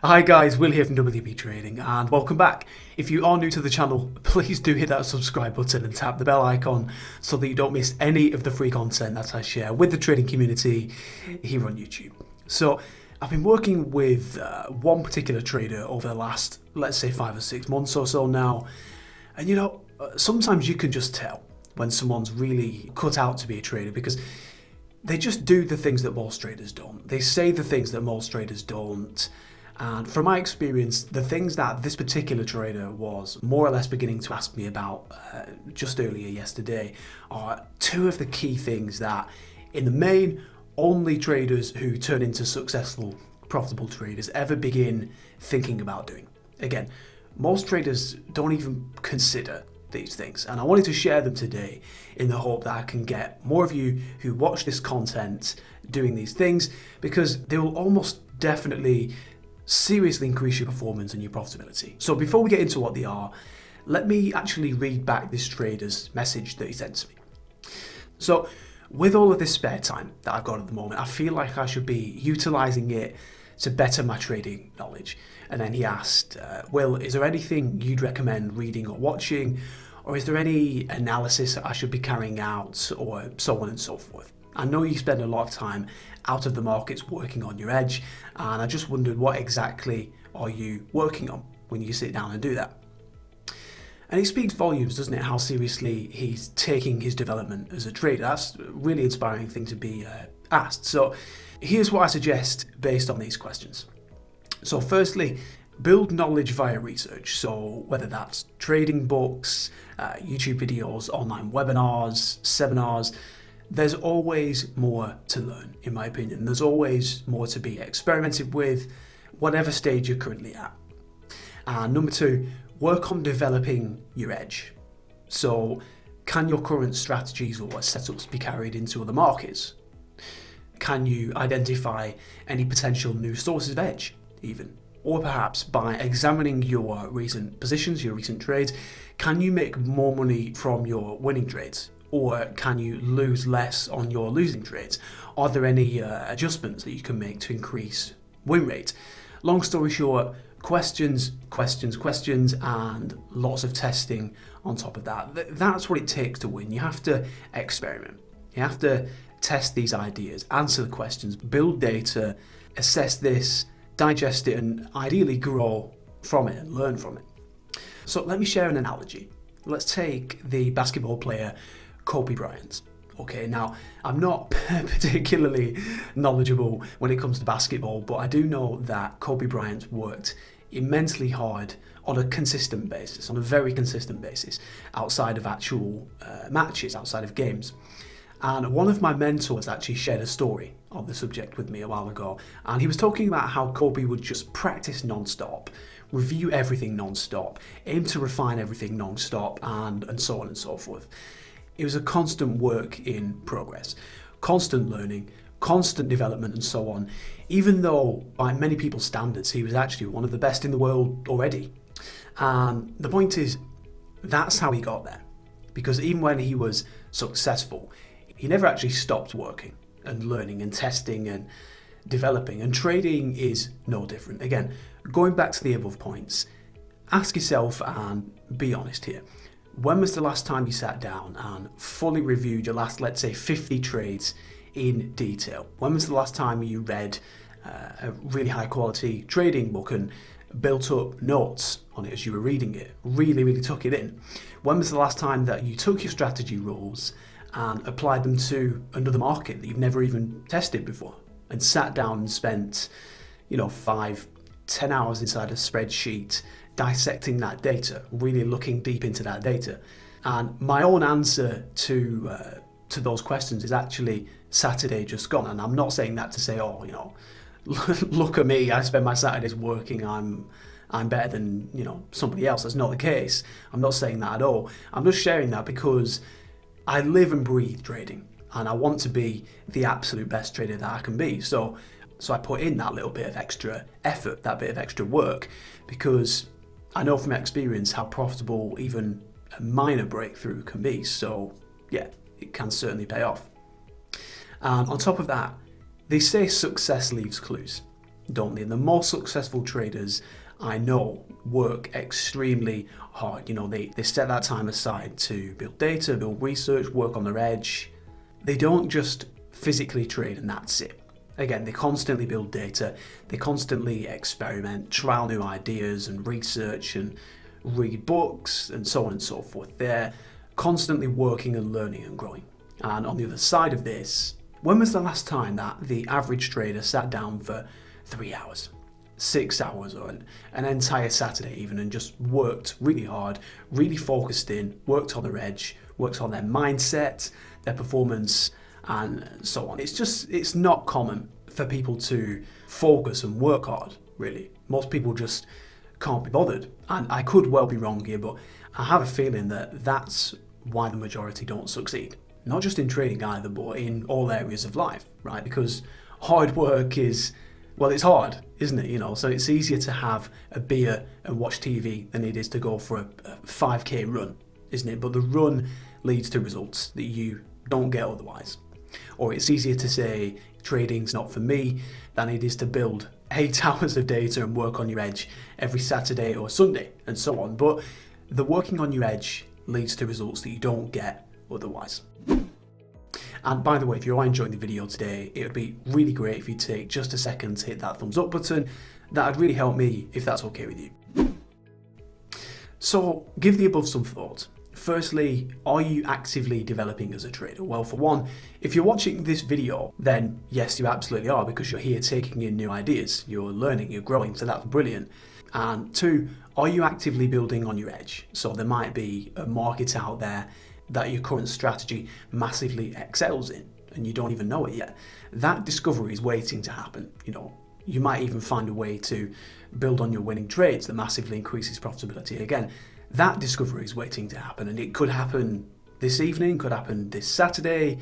Hi guys, Will here from WB Trading and welcome back. If you are new to the channel, please do hit that subscribe button and tap the bell icon so that you don't miss any of the free content that I share with the trading community here on YouTube. So I've been working with one particular trader over the last, let's say 5 or 6 months or so now. And sometimes you can just tell when someone's really cut out to be a trader because they just do the things that most traders don't. They say the things that most traders don't. And from my experience, the things that this particular trader was more or less beginning to ask me about just earlier yesterday are two of the key things that, in the main, only traders who turn into successful, profitable traders ever begin thinking about doing. Again, most traders don't even consider these things, and I wanted to share them today in the hope that I can get more of you who watch this content doing these things, because they will almost definitely seriously increase your performance and your profitability. So before we get into what they are, let me actually read back this trader's message that he sent to me. So with all of this spare time that I've got at the moment, I feel like I should be utilizing it to better my trading knowledge. And then he asked, Will, is there anything you'd recommend reading or watching, or is there any analysis that I should be carrying out, or so on and so forth? I know you spend a lot of time out of the markets working on your edge, and I just wondered, what exactly are you working on when you sit down and do that? And it speaks volumes, doesn't it, how seriously he's taking his development as a trader. That's a really inspiring thing to be asked. So here's what I suggest based on these questions. So firstly, build knowledge via research. So whether that's trading books, YouTube videos, online webinars, seminars, there's always more to learn, in my opinion. There's always more to be experimented with, whatever stage you're currently at. And number two, work on developing your edge. So can your current strategies or setups be carried into other markets? Can you identify any potential new sources of edge, even? Or perhaps by examining your recent positions, your recent trades, can you make more money from your winning trades? Or can you lose less on your losing trades? Are there any adjustments that you can make to increase win rate? Long story short, questions, and lots of testing on top of that. That's what it takes to win. You have to experiment. You have to test these ideas, answer the questions, build data, assess this, digest it, and ideally grow from it and learn from it. So let me share an analogy. Let's take the basketball player Kobe Bryant. Okay, now I'm not particularly knowledgeable when it comes to basketball, but I do know that Kobe Bryant worked immensely hard on a consistent basis, on a very consistent basis, outside of actual matches, outside of games. And one of my mentors actually shared a story on the subject with me a while ago, and he was talking about how Kobe would just practice non-stop, review everything non-stop, aim to refine everything non-stop, and so on and so forth. It was a constant work in progress, constant learning, constant development, and so on, even though by many people's standards he was actually one of the best in the world already. And the point is, that's how he got there, because even when he was successful, he never actually stopped working and learning and testing and developing, and trading is no different. Again, going back to the above points, ask yourself and be honest here. When was the last time you sat down and fully reviewed your last, let's say, 50 trades in detail? When was the last time you read a really high quality trading book and built up notes on it as you were reading it, really took it in? When was the last time that you took your strategy rules and applied them to another market that you've never even tested before and sat down and spent 5-10 hours inside a spreadsheet dissecting that data, really looking deep into that data? And my own answer to those questions is actually Saturday just gone. And I'm not saying that to say, look at me, I spend my Saturdays working, I'm better than somebody else. That's not the case. I'm not saying that at all. I'm just sharing that because I live and breathe trading, and I want to be the absolute best trader that I can be. So I put in that little bit of extra effort, that bit of extra work, because I know from experience how profitable even a minor breakthrough can be. So yeah, it can certainly pay off. And on top of that, they say success leaves clues. don't they? And the more successful traders I know work extremely hard. You know, they set that time aside to build data, build research, work on their edge. They don't just physically trade and that's it. Again, they constantly build data, they constantly experiment, trial new ideas and research and read books and so on and so forth. They're constantly working and learning and growing. And on the other side of this, when was the last time that the average trader sat down for 3 hours, 6 hours, or an entire Saturday even, and just worked really hard, really focused in, worked on their edge, worked on their mindset, their performance, and so on. It's not common for people to focus and work hard, really. Most people just can't be bothered. And I could well be wrong here, but I have a feeling that that's why the majority don't succeed. Not just in trading either, but in all areas of life, right? Because hard work is, well, it's hard, isn't it? You know, so it's easier to have a beer and watch TV than it is to go for a 5K run, isn't it? But the run leads to results that you don't get otherwise. Or it's easier to say trading's not for me than it is to build 8 hours of data and work on your edge every Saturday or Sunday and so on. But the working on your edge leads to results that you don't get otherwise. And by the way, if you are enjoying the video today, it would be really great if you take just a second to hit that thumbs up button. That would really help me if that's okay with you. So give the above some thought. Firstly, are you actively developing as a trader? Well, for one, if you're watching this video, then yes, you absolutely are, because you're here taking in new ideas, you're learning, you're growing, so that's brilliant. And two, are you actively building on your edge? So there might be a market out there that your current strategy massively excels in, and you don't even know it yet. That discovery is waiting to happen. You know, you might even find a way to build on your winning trades that massively increases profitability. Again, that discovery is waiting to happen, and it could happen this evening, could happen this Saturday,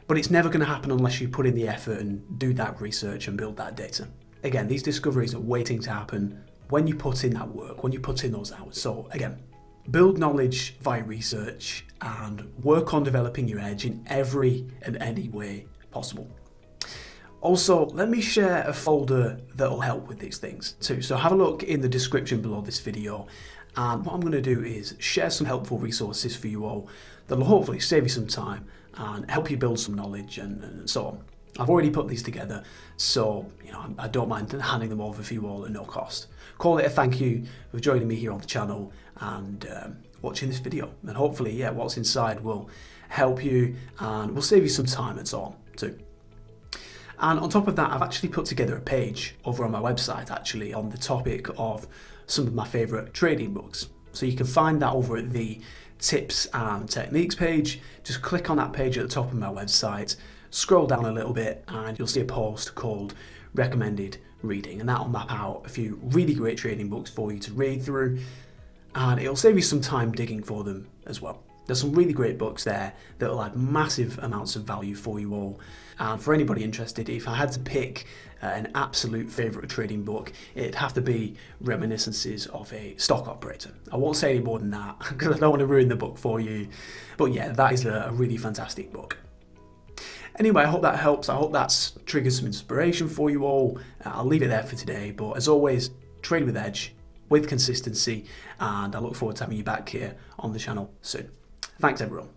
but it's never going to happen unless you put in the effort and do that research and build that data. Again, these discoveries are waiting to happen when you put in that work, when you put in those hours. So again, build knowledge via research and work on developing your edge in every and any way possible. Also, let me share a folder that will help with these things too. So have a look in the description below this video. And what I'm going to do is share some helpful resources for you all that will hopefully save you some time and help you build some knowledge and so on. I've already put these together, so you know, I don't mind handing them over for you all at no cost. Call it a thank you for joining me here on the channel and watching this video. And hopefully, yeah, what's inside will help you and will save you some time and so on too. And on top of that, I've actually put together a page over on my website actually on the topic of some of my favourite trading books. So you can find that over at the tips and techniques page. Just click on that page at the top of my website, scroll down a little bit and you'll see a post called recommended reading, and that'll map out a few really great trading books for you to read through, and it'll save you some time digging for them as well. There's some really great books there that will add massive amounts of value for you all. And for anybody interested, if I had to pick an absolute favourite trading book, it'd have to be Reminiscences of a Stock Operator. I won't say any more than that because I don't want to ruin the book for you. But yeah, that is a really fantastic book. Anyway, I hope that helps. I hope that's triggered some inspiration for you all. I'll leave it there for today. But as always, trade with edge, with consistency, and I look forward to having you back here on the channel soon. Thanks everyone.